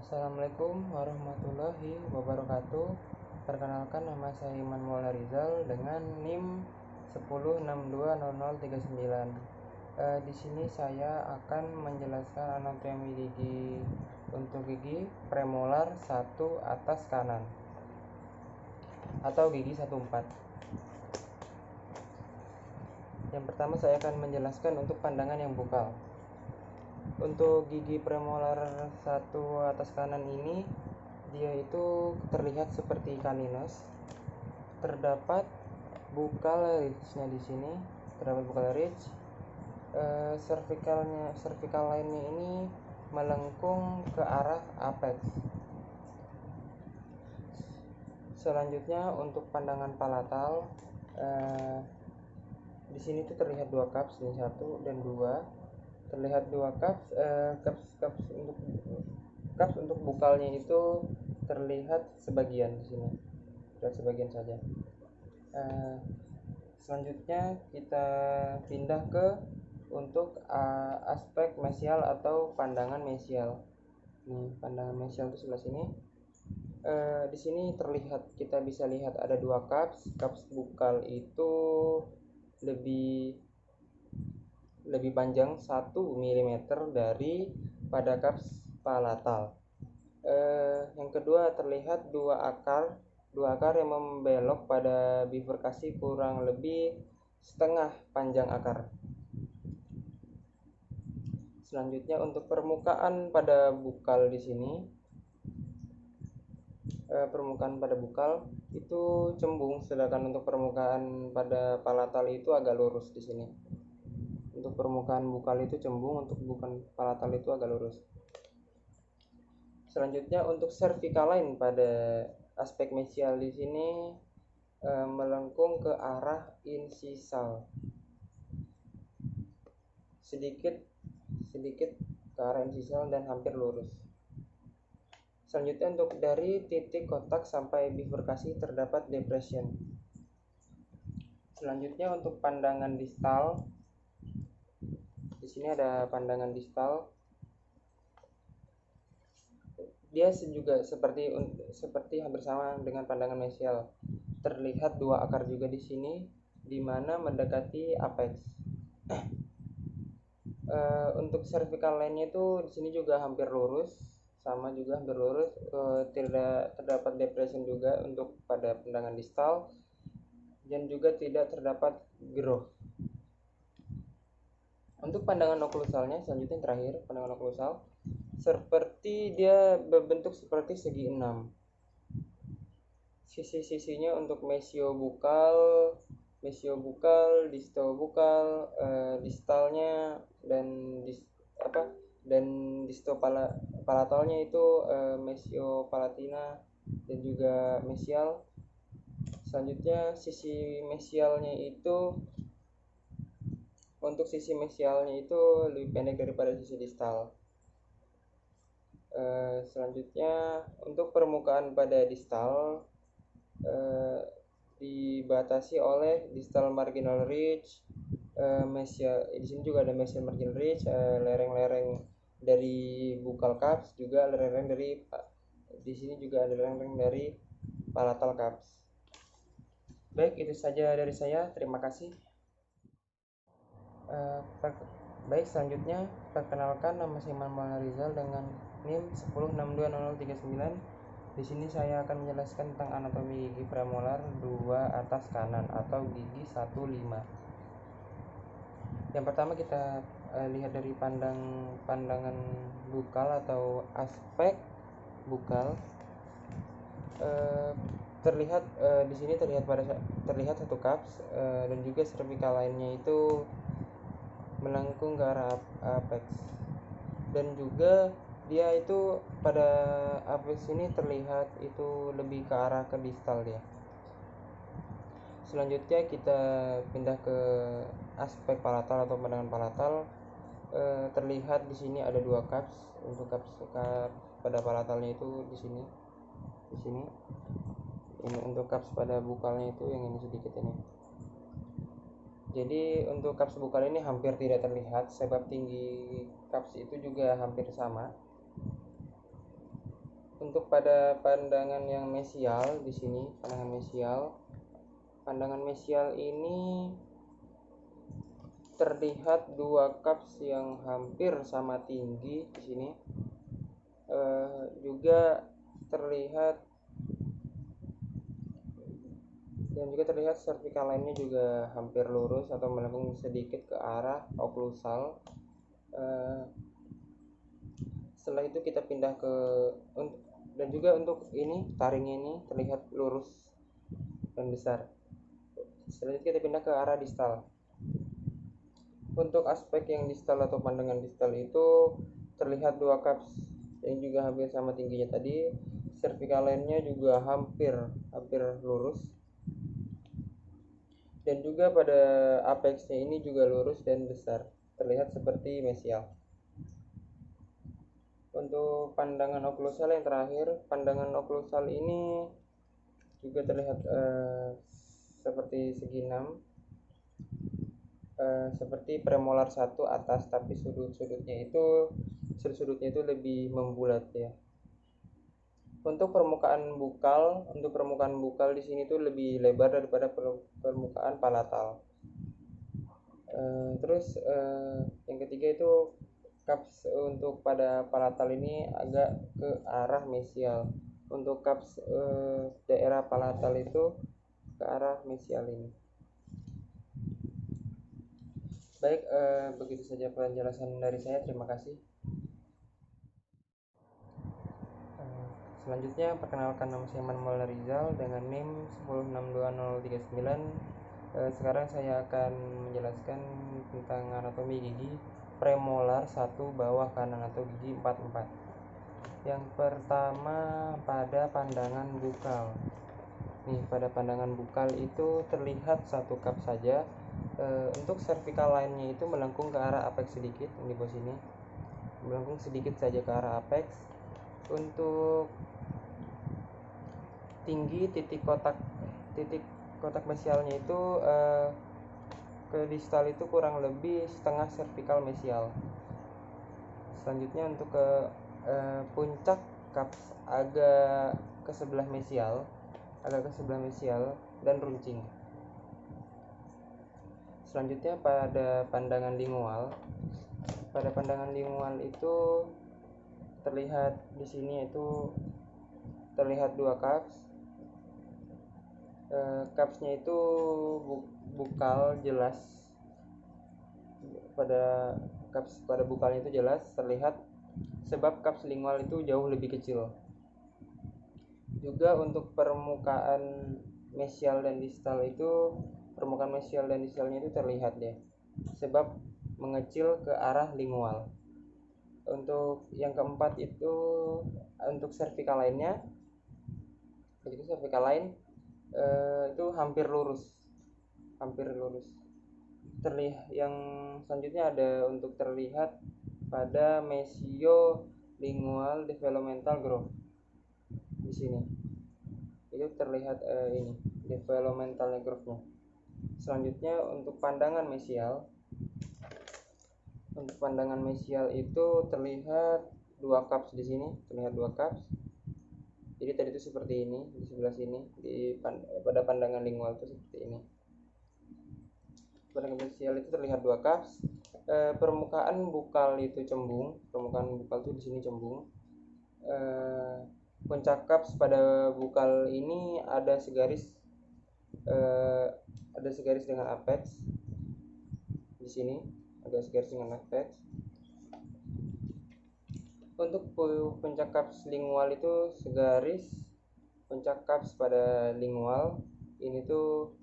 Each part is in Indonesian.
Assalamualaikum warahmatullahi wabarakatuh. Perkenalkan, nama saya Iman Maulana Rizal dengan NIM 10620039. Di sini saya akan menjelaskan anatomi gigi untuk gigi premolar 1 atas kanan atau gigi 14. Yang pertama saya akan menjelaskan untuk pandangan yang bukal. Untuk gigi premolar 1 atas kanan ini, dia itu terlihat seperti kaninos. Terdapat bukal ridge-nya di sini, terdapat bukal ridge. Cervical line-nya ini melengkung ke arah apex. Selanjutnya untuk pandangan palatal, di sini tuh terlihat 2 cups, ini 1 dan 2. Terlihat 2 cups, cups untuk bukalnya itu terlihat sebagian di sini, terlihat sebagian saja. Selanjutnya kita pindah ke untuk aspek mesial atau pandangan mesial. Nih, pandangan mesial itu sebelah sini. Di sini terlihat, kita bisa lihat ada 2 cups. Cups bukal itu lebih panjang 1 mm dari pada cups palatal. Yang kedua, terlihat dua akar yang membelok pada bifurkasi kurang lebih setengah panjang akar. Selanjutnya untuk permukaan pada bukal di sini, permukaan pada bukal itu cembung, sedangkan untuk permukaan pada palatal itu agak lurus di sini. Untuk permukaan bukal itu cembung, untuk bukan palatal itu agak lurus. Selanjutnya untuk cervical line pada aspek mesial di sini melengkung ke arah insisal, sedikit ke arah insisal dan hampir lurus. Selanjutnya untuk dari titik kotak sampai bifurkasi terdapat depression. Selanjutnya untuk pandangan distal, di sini ada pandangan distal. Dia juga seperti hampir sama dengan pandangan mesial. Terlihat 2 akar juga di sini, di mana mendekati apex. Untuk cervical line-nya itu di sini juga hampir lurus, sama juga hampir lurus. Tidak terdapat depression juga untuk pada pandangan distal, dan juga tidak terdapat growth. Untuk pandangan oklusalnya, selanjutnya terakhir, pandangan oklusal seperti dia berbentuk seperti segi 6. Sisi-sisinya untuk mesiobukal, distobukal, distalnya dan distopalatalnya itu mesiopalatina dan juga mesial. Selanjutnya sisi mesialnya itu, untuk sisi mesialnya itu lebih pendek daripada sisi distal. Selanjutnya untuk permukaan pada distal dibatasi oleh distal marginal ridge, mesial. Di sini juga ada mesial marginal ridge, lereng-lereng dari buccal cups, juga lereng-lereng dari, di sini juga ada lereng-lereng dari palatal cups. Baik, itu saja dari saya. Terima kasih. Baik, selanjutnya perkenalkan, nama saya Iman Maulana Rizal dengan NIM 10620039. Di sini saya akan menjelaskan tentang anatomi gigi premolar 2 atas kanan atau gigi 15. Yang pertama kita lihat dari pandangan bukal atau aspek bukal. Terlihat di sini terlihat 1 cups, dan juga cervical line-nya itu melengkung ke arah apex, dan juga dia itu pada apex ini terlihat itu lebih ke arah ke distal dia. Selanjutnya kita pindah ke aspek palatal atau pandangan palatal. Terlihat di sini ada 2 cups. Untuk cups pada palatalnya itu di sini. Ini untuk cups pada bukalnya itu yang ini sedikit ini. Jadi untuk cups bukal ini hampir tidak terlihat, sebab tinggi cups itu juga hampir sama. Untuk pada pandangan yang mesial di sini, pandangan mesial ini terlihat dua kaps yang hampir sama tinggi di sini. Juga terlihat vertikal line-nya juga hampir lurus atau melengkung sedikit ke arah oklusal. Setelah itu kita pindah ke, dan juga untuk ini taringnya ini terlihat lurus dan besar. Setelah itu kita pindah ke arah distal. Untuk aspek yang distal atau pandangan distal itu terlihat dua kaps yang juga hampir sama tingginya tadi. Vertikal line-nya juga hampir lurus, dan juga pada apex-nya ini juga lurus dan besar, terlihat seperti mesial. Untuk pandangan oklusal yang terakhir, pandangan oklusal ini juga terlihat seperti segi 6, seperti premolar 1 atas, tapi sudut-sudutnya itu lebih membulat ya. Untuk permukaan bukal di sini tuh lebih lebar daripada permukaan palatal. Terus yang ketiga itu kaps untuk pada palatal ini agak ke arah mesial. Untuk kaps daerah palatal itu ke arah mesial ini. Baik, begitu saja penjelasan dari saya. Terima kasih. Selanjutnya, perkenalkan, nama saya Manuel Rizal dengan NIM 1062039. Sekarang saya akan menjelaskan tentang anatomi gigi premolar 1 bawah kanan atau gigi 44. Yang pertama, pada pandangan bukal. Pada pandangan bukal itu terlihat satu kap saja. Untuk vertikal line-nya itu melengkung ke arah apex sedikit, di bawah sini, melengkung sedikit saja ke arah apex. Untuk tinggi titik kotak mesialnya itu ke distal itu kurang lebih setengah vertikal mesial. Selanjutnya untuk ke puncak kaps agak ke sebelah mesial dan runcing. Selanjutnya pada pandangan lingual. Pada pandangan lingual itu terlihat di sini itu terlihat dua kaps. Kapsnya itu bukal jelas. Pada bukalnya itu jelas terlihat, sebab kaps lingual itu jauh lebih kecil. Juga untuk permukaan mesial dan distalnya itu terlihat ya, sebab mengecil ke arah lingual. Untuk yang keempat itu untuk vertikal line-nya, begitu vertikal line itu hampir lurus. Terlihat yang selanjutnya ada untuk terlihat pada mesio-lingual developmental growth. Di sini itu terlihat ini developmental growth-nya. Selanjutnya untuk pandangan mesial. Untuk pandangan mesial itu terlihat dua kaps di sini, Jadi tadi itu seperti ini, di sebelah sini pada pandangan lingual itu seperti ini. Pandangan mesial itu terlihat dua kaps. Permukaan bukal itu cembung, di sini cembung. Puncak kaps pada bukal ini ada segaris dengan apex. Di sini ada segaris dengan apex. Untuk puncak kaps lingual itu segaris. Puncak kaps pada lingual ini tuh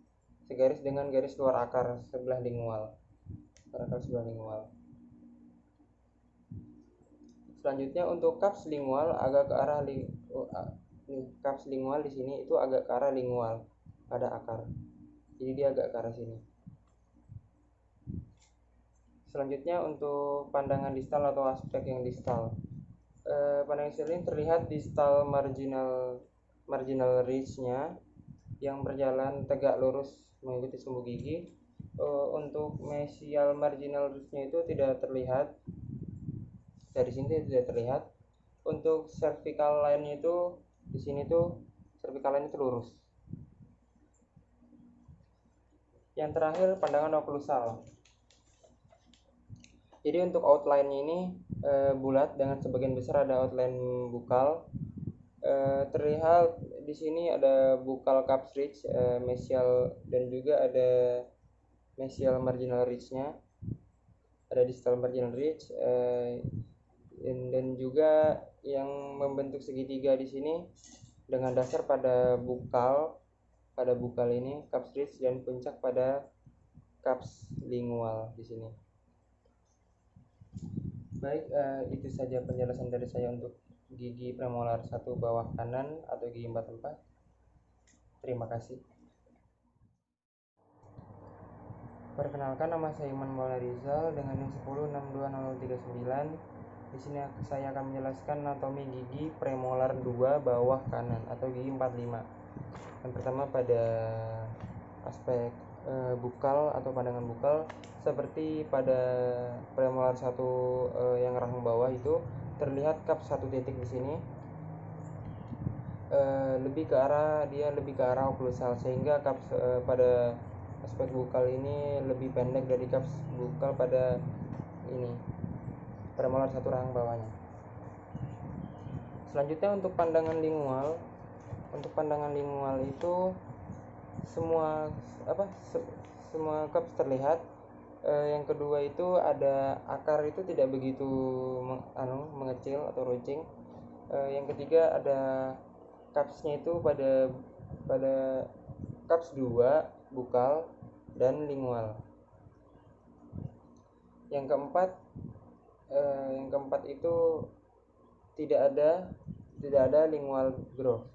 segaris dengan garis luar akar sebelah lingual. Selanjutnya untuk kaps lingual agak ke arah kaps lingual di sini itu agak ke arah lingual pada akar. Jadi dia agak ke arah sini. Selanjutnya untuk pandangan distal atau aspek yang distal. Pandangan distal ini terlihat distal marginal ridge-nya yang berjalan tegak lurus mengikuti sumbu gigi. Untuk mesial marginal ridge-nya itu tidak terlihat. Dari sini tidak terlihat. untuk cervical line-nya itu di sini tuh cervical line itu lurus. Yang terakhir pandangan oklusal. Jadi untuk outline-nya ini bulat dengan sebagian besar ada outline bukal. Terlihat di sini ada bukal cups ridge, mesial, dan juga ada mesial marginal ridge-nya. Ada distal marginal ridge, dan juga yang membentuk segitiga di sini dengan dasar pada bukal ini cups ridge dan puncak pada cups lingual di sini. Baik, itu saja penjelasan dari saya untuk gigi premolar 1 bawah kanan atau gigi 44. Terima kasih. Perkenalkan, nama saya Iman Maulana Rizal dengan NIM 10620039. Di sini saya akan menjelaskan anatomi gigi premolar 2 bawah kanan atau gigi 45. Yang pertama pada aspek bukal atau pandangan bukal, seperti pada premolar 1 yang rahang bawah itu terlihat cup 1 titik di sini lebih ke arah oklusal, sehingga cup pada aspek bukal ini lebih pendek dari cup bukal pada ini premolar 1 rahang bawahnya. Selanjutnya untuk pandangan lingual. Untuk pandangan lingual itu semua cups terlihat. Yang kedua itu ada akar itu tidak begitu mengecil atau runcing. Yang ketiga ada cupsnya itu pada cups 2 bukal dan lingual. Yang keempat itu tidak ada lingual groove.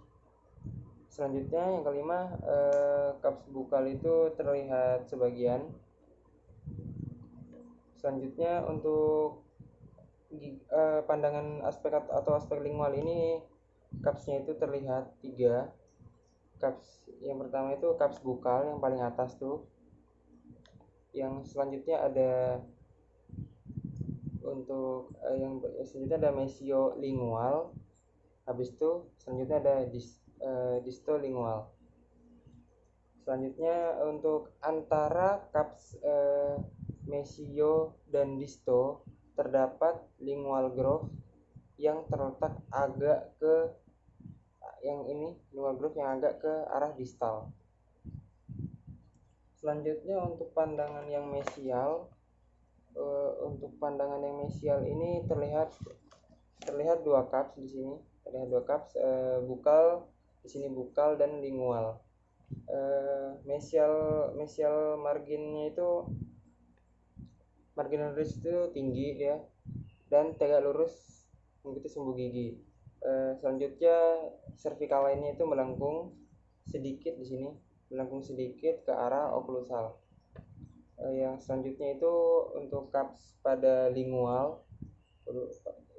Selanjutnya yang kelima, cups bukal itu terlihat sebagian. Selanjutnya untuk pandangan aspek atau aspek lingual ini cupsnya itu terlihat 3 cups. Yang pertama itu cups bukal yang paling atas tuh. Yang selanjutnya ada untuk yang selanjutnya ada mesiolingual. Habis itu selanjutnya ada distolingual. Selanjutnya untuk antara cups mesio dan disto terdapat lingual groove yang terletak agak ke lingual groove yang agak ke arah distal. Selanjutnya untuk pandangan yang mesial. Untuk pandangan yang mesial ini terlihat 2 cups di sini. Terlihat 2 cups, bukal di sini, bukal dan lingual. Mesial marginnya itu marginal ridge itu tinggi ya, dan tegak lurus mengikuti sumbu gigi. Selanjutnya cervical line-nya itu melengkung sedikit di sini, melengkung sedikit ke arah oklusal. Yang selanjutnya itu untuk cups pada lingual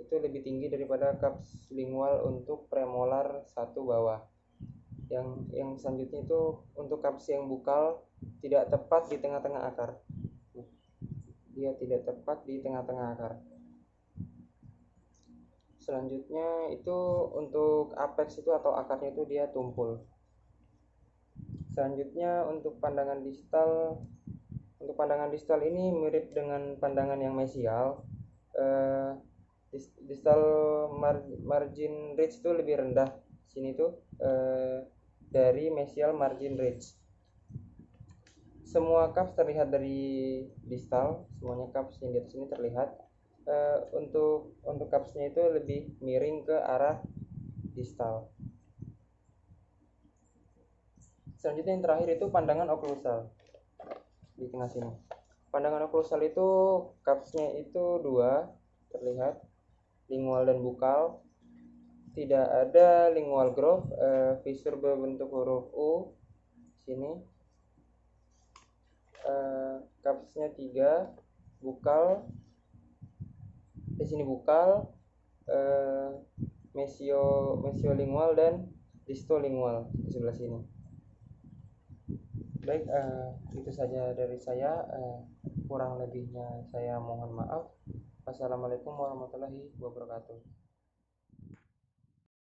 itu lebih tinggi daripada cups lingual untuk premolar 1 bawah. Yang selanjutnya itu untuk cups yang bukal tidak tepat di tengah-tengah akar. Dia tidak tepat di tengah-tengah akar. Selanjutnya itu untuk apex itu atau akarnya itu dia tumpul. Selanjutnya untuk pandangan distal. Untuk pandangan distal ini mirip dengan pandangan yang mesial. Distal margin ridge itu lebih rendah sini tuh dari mesial margin ridge. Semua cups terlihat dari distal, semuanya cups yang di atas ini terlihat. Untuk cupsnya itu lebih miring ke arah distal. Selanjutnya yang terakhir itu pandangan oklusal di tengah sini. Pandangan oklusal itu cupsnya itu 2 terlihat, lingual dan bukal. Tidak ada lingual groove, fissure berbentuk huruf U sini. Cupsnya 3 bukal, di sini bukal, mesiolingual dan distolingual di sebelah sini. Baik, itu saja dari saya. Kurang lebihnya saya mohon maaf. Wassalamualaikum warahmatullahi wabarakatuh.